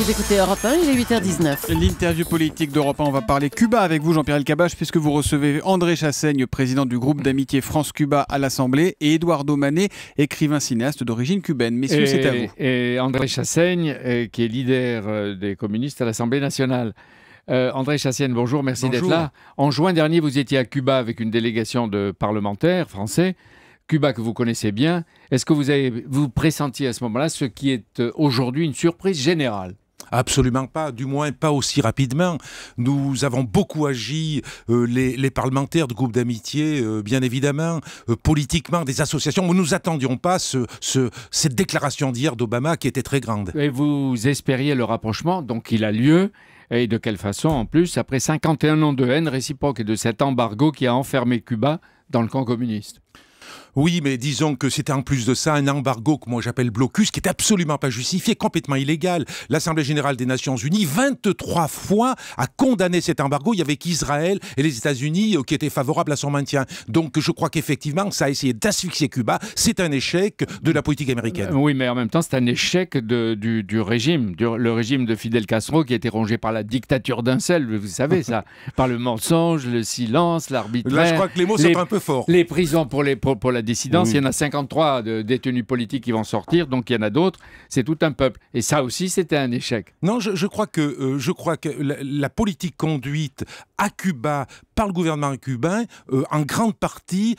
Vous écoutez Europe 1, il est 8h19. L'interview politique d'Europe 1, on va parler Cuba avec vous, Jean-Pierre Elkabbach, puisque vous recevez André Chassaigne, président du groupe d'amitié France-Cuba à l'Assemblée, et Eduardo Manet, écrivain-cinéaste d'origine cubaine. Messieurs, c'est à vous. Et André Chassaigne, qui est leader des communistes à l'Assemblée nationale. André Chassaigne, bonjour, merci d'être là. En juin dernier, vous étiez à Cuba avec une délégation de parlementaires français. Cuba que vous connaissez bien. Est-ce que vous pressentiez à ce moment-là ce qui est aujourd'hui une surprise générale ? Absolument pas, du moins pas aussi rapidement. Nous avons beaucoup agi, les parlementaires du groupe d'amitié, bien évidemment, politiquement, des associations. Nous n'attendions pas cette déclaration d'hier d'Obama qui était très grande. Et vous espériez le rapprochement, donc il a lieu. Et de quelle façon, en plus, après 51 ans de haine réciproque et de cet embargo qui a enfermé Cuba dans le camp communiste ? Oui, mais disons que c'était en plus de ça un embargo que moi j'appelle blocus, qui est absolument pas justifié, complètement illégal. L'Assemblée générale des Nations Unies, 23 fois, a condamné cet embargo. Il y avait qu'Israël et les États-Unis qui étaient favorables à son maintien. Donc je crois qu'effectivement, ça a essayé d'asphyxier Cuba. C'est un échec de la politique américaine. Oui, mais en même temps, c'est un échec du régime. Le régime de Fidel Castro qui a été rongé par la dictature d'un seul, vous savez ça, par le mensonge, le silence, l'arbitraire. Là, je crois que les mots sont un peu forts. Les prisons pour la dissidence, oui. Il y en a 53 de détenus politiques qui vont sortir, donc il y en a d'autres, c'est tout un peuple. Et ça aussi, c'était un échec. Non, je crois que la politique conduite à Cuba par le gouvernement cubain, en grande partie,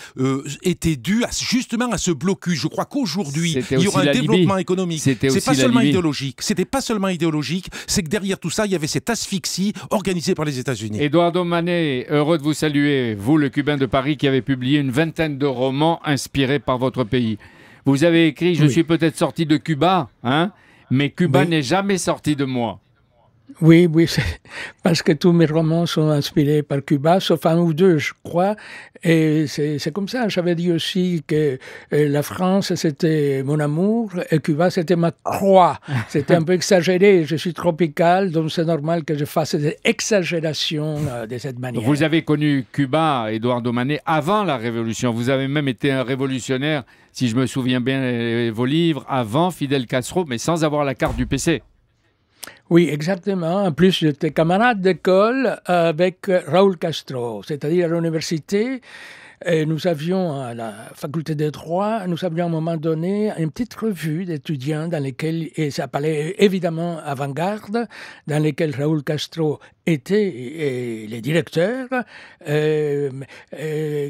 était due justement à ce blocus. Je crois qu'aujourd'hui, il y aura un développement économique. C'est pas seulement idéologique. C'était pas seulement idéologique, c'est que derrière tout ça, il y avait cette asphyxie organisée par les États-Unis. Eduardo Manet, heureux de vous saluer, vous, le Cubain de Paris, qui avez publié une vingtaine de romans inspirés par votre pays. Vous avez écrit « Je suis peut-être sorti de Cuba, hein, mais Cuba n'est jamais sorti de moi ». Oui, parce que tous mes romans sont inspirés par Cuba, sauf un ou deux, je crois. Et c'est comme ça. J'avais dit aussi que la France, c'était mon amour, et Cuba, c'était ma croix. C'était un peu exagéré. Je suis tropical, donc c'est normal que je fasse des exagérations de cette manière. Vous avez connu Cuba, Eduardo Manet, avant la Révolution. Vous avez même été un révolutionnaire, si je me souviens bien vos livres, avant Fidel Castro, mais sans avoir la carte du PC. Oui, exactement. En plus, j'étais camarade d'école avec Raúl Castro, c'est-à-dire à l'université. Et nous avions, à la faculté de droit, nous avions à un moment donné une petite revue d'étudiants dans laquelle, et ça s'appelait évidemment Avant-Garde, dans laquelle Raúl Castro était le directeur.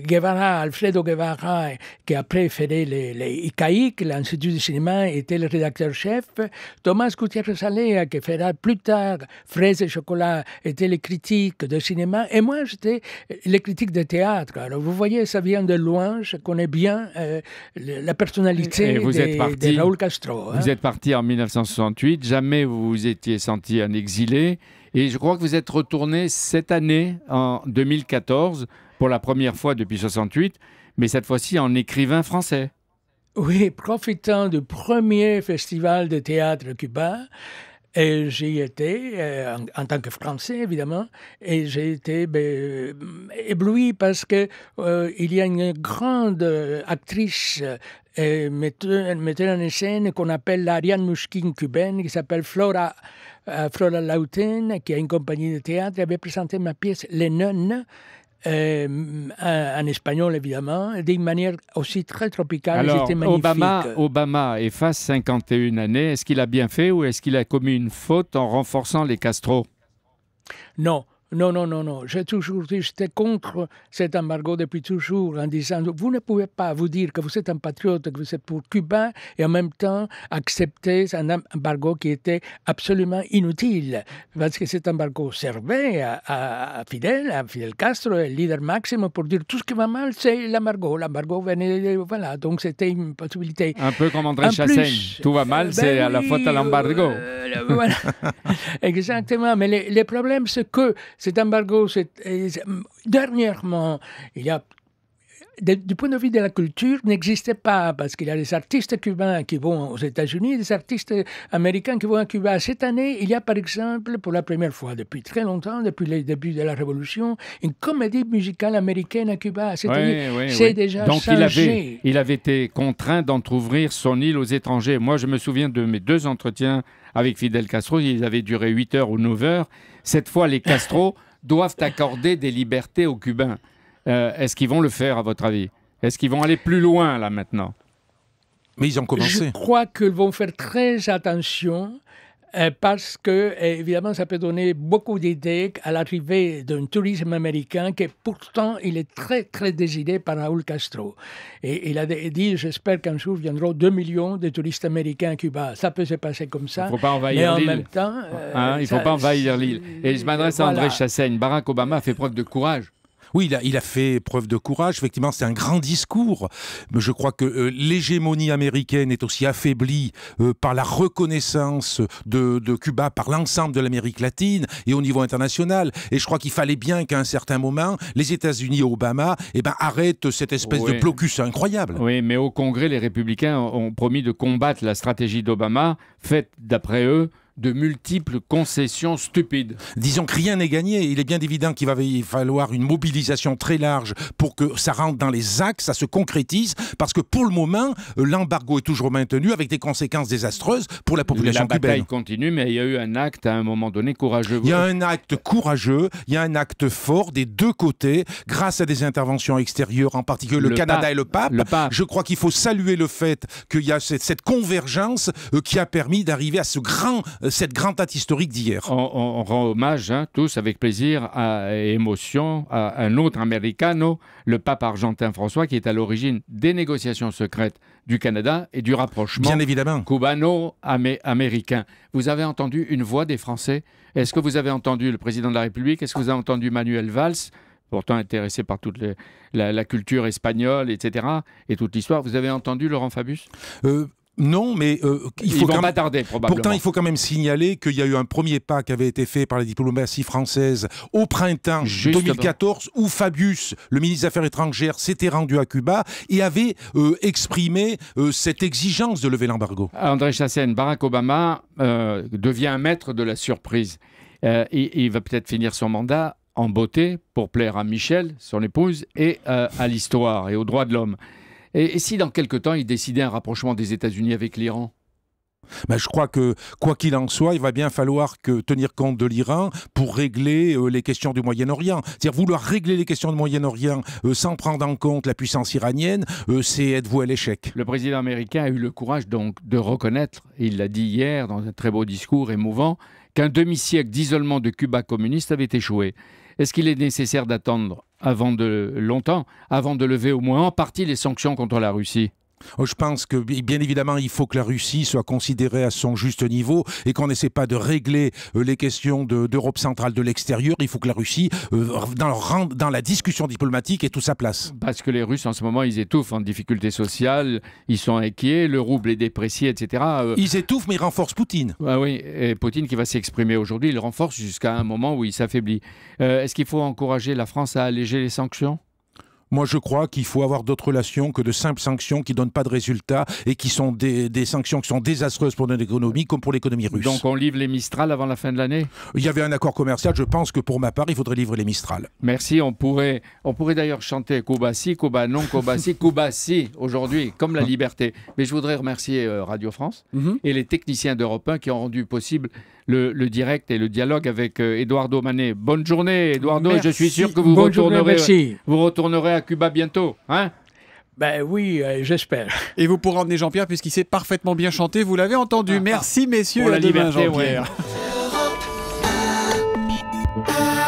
Guevara, Alfredo Guevara, qui après ferait les ICAIC, l'Institut du cinéma, était le rédacteur-chef. Tomás Gutiérrez Alea, qui fera plus tard Fraises et chocolat, était le critique de cinéma. Et moi, j'étais le critique de théâtre. Alors, vous voyez, ça vient de loin. Je connais bien la personnalité de Raúl Castro. Vous êtes parti en 1968. Jamais vous vous étiez senti un exilé. Et je crois que vous êtes retourné cette année, en 2014, pour la première fois depuis 68, mais cette fois-ci en écrivain français. Oui, profitant du premier festival de théâtre cubain. Et j'y étais, en tant que Français, évidemment, et j'ai été ébloui parce que il y a une grande actrice metteur en scène qu'on appelle l'Ariane Mushkin cubaine, qui s'appelle Flora Lauten, qui a une compagnie de théâtre, elle avait présenté ma pièce Les Nonnes, en espagnol évidemment, d'une manière aussi très tropicale. Alors, c'était magnifique. Obama efface 51 années. Est-ce qu'il a bien fait ou est-ce qu'il a commis une faute en renforçant les Castro? Non. Non. J'ai toujours dit, j'étais contre cet embargo depuis toujours, en disant, vous ne pouvez pas vous dire que vous êtes un patriote, que vous êtes pour Cuba, et en même temps accepter un embargo qui était absolument inutile. Parce que cet embargo servait à Fidel Castro, le leader maximum, pour dire tout ce qui va mal, c'est l'embargo. L'embargo venait, voilà, donc c'était une possibilité. Un peu comme André Chassaigne. Tout va mal, c'est à la faute à l'embargo. Voilà. Exactement. Mais le problème, c'est que cet embargo, dernièrement, il y a du point de vue de la culture, n'existait pas, parce qu'il y a des artistes cubains qui vont aux États-Unis, des artistes américains qui vont à Cuba. Cette année, il y a par exemple, pour la première fois depuis très longtemps, depuis le début de la Révolution, une comédie musicale américaine à Cuba. C'est déjà donc changé. Il avait été contraint d'entrouvrir son île aux étrangers. Moi, je me souviens de mes 2 entretiens avec Fidel Castro. Ils avaient duré 8 heures ou 9 heures. Cette fois, les Castro doivent accorder des libertés aux Cubains. Est-ce qu'ils vont le faire, à votre avis? Est-ce qu'ils vont aller plus loin, là, maintenant? Mais ils ont commencé. Je crois qu'ils vont faire très attention parce que, évidemment, ça peut donner beaucoup d'idées à l'arrivée d'un tourisme américain qui, pourtant, il est très, très désiré par Raúl Castro. Et il a dit, j'espère qu'un jour viendront 2 millions de touristes américains à Cuba. Ça peut se passer comme ça. Il ne faut pas envahir l'île. Mais en même temps... il ne faut pas envahir l'île. Et je m'adresse à André Chassaigne. Barack Obama a fait preuve de courage. Oui, il a fait preuve de courage. Effectivement, c'est un grand discours. Mais je crois que l'hégémonie américaine est aussi affaiblie par la reconnaissance de Cuba par l'ensemble de l'Amérique latine et au niveau international. Et je crois qu'il fallait bien qu'à un certain moment, les États-Unis et Obama arrêtent cette espèce de blocus incroyable. Oui, mais au Congrès, les républicains ont promis de combattre la stratégie d'Obama, faite, d'après eux, de multiples concessions stupides. Disons que rien n'est gagné. Il est bien évident qu'il va y falloir une mobilisation très large pour que ça rentre dans les actes, ça se concrétise, parce que pour le moment, l'embargo est toujours maintenu avec des conséquences désastreuses pour la population cubaine. La bataille continue, mais il y a eu un acte à un moment donné courageux. Il y a un acte courageux, il y a un acte fort des deux côtés, grâce à des interventions extérieures, en particulier le Canada et le pape. Je crois qu'il faut saluer le fait qu'il y a cette convergence qui a permis d'arriver à cette grande date historique d'hier. On rend hommage, tous, avec plaisir et émotion, à un autre Americano, le pape argentin François, qui est à l'origine des négociations secrètes du Canada et du rapprochement bien évidemment cubano-américain. Vous avez entendu une voix des Français? Est-ce que vous avez entendu le président de la République? Est-ce que vous avez entendu Manuel Valls, pourtant intéressé par toute la culture espagnole, etc., et toute l'histoire? Vous avez entendu Laurent Fabius? Non, mais ils vont pas tarder, probablement. Pourtant, il faut quand même signaler qu'il y a eu un premier pas qui avait été fait par la diplomatie française au printemps 2014, où Fabius, le ministre des Affaires étrangères, s'était rendu à Cuba et avait exprimé cette exigence de lever l'embargo. André Chassaigne, Barack Obama devient un maître de la surprise. Il va peut-être finir son mandat en beauté pour plaire à Michel, son épouse, et à l'histoire et aux droits de l'homme. Et si dans quelque temps, il décidait un rapprochement des États-Unis avec l'Iran? Je crois que, quoi qu'il en soit, il va bien falloir tenir compte de l'Iran pour régler les questions du Moyen-Orient. C'est-à-dire, vouloir régler les questions du Moyen-Orient sans prendre en compte la puissance iranienne, c'est être voué à l'échec. Le président américain a eu le courage donc de reconnaître, il l'a dit hier dans un très beau discours émouvant, qu'un demi-siècle d'isolement de Cuba communiste avait échoué. Est-ce qu'il est nécessaire d'attendre longtemps avant de lever au moins en partie les sanctions contre la Russie? Je pense que, bien évidemment, il faut que la Russie soit considérée à son juste niveau et qu'on n'essaie pas de régler les questions d'Europe centrale de l'extérieur. Il faut que la Russie, dans la discussion diplomatique, ait toute sa place. Parce que les Russes, en ce moment, ils étouffent en difficultés sociales, ils sont inquiets, le rouble est déprécié, etc. Ils étouffent, mais ils renforcent Poutine. Ah oui, et Poutine qui va s'exprimer aujourd'hui, il renforce jusqu'à un moment où il s'affaiblit. Est-ce qu'il faut encourager la France à alléger les sanctions ? Moi, je crois qu'il faut avoir d'autres relations que de simples sanctions qui ne donnent pas de résultats et qui sont des sanctions qui sont désastreuses pour notre économie comme pour l'économie russe. Donc on livre les Mistral avant la fin de l'année? Il y avait un accord commercial. Je pense que pour ma part, il faudrait livrer les Mistral. Merci. On pourrait d'ailleurs chanter Cuba si, Cuba non, Cuba si, Cuba si aujourd'hui, comme la liberté. Mais je voudrais remercier Radio France et les techniciens d'Europe 1 qui ont rendu possible le direct et le dialogue avec Eduardo Manet. Bonne journée, Eduardo. Merci. Je suis sûr que vous retournerez à Cuba bientôt, hein? Ben oui, j'espère. Et vous pourrez emmener Jean-Pierre puisqu'il sait parfaitement bien chanter, vous l'avez entendu. Merci messieurs, pour la liberté, Jean-Pierre. Ouais.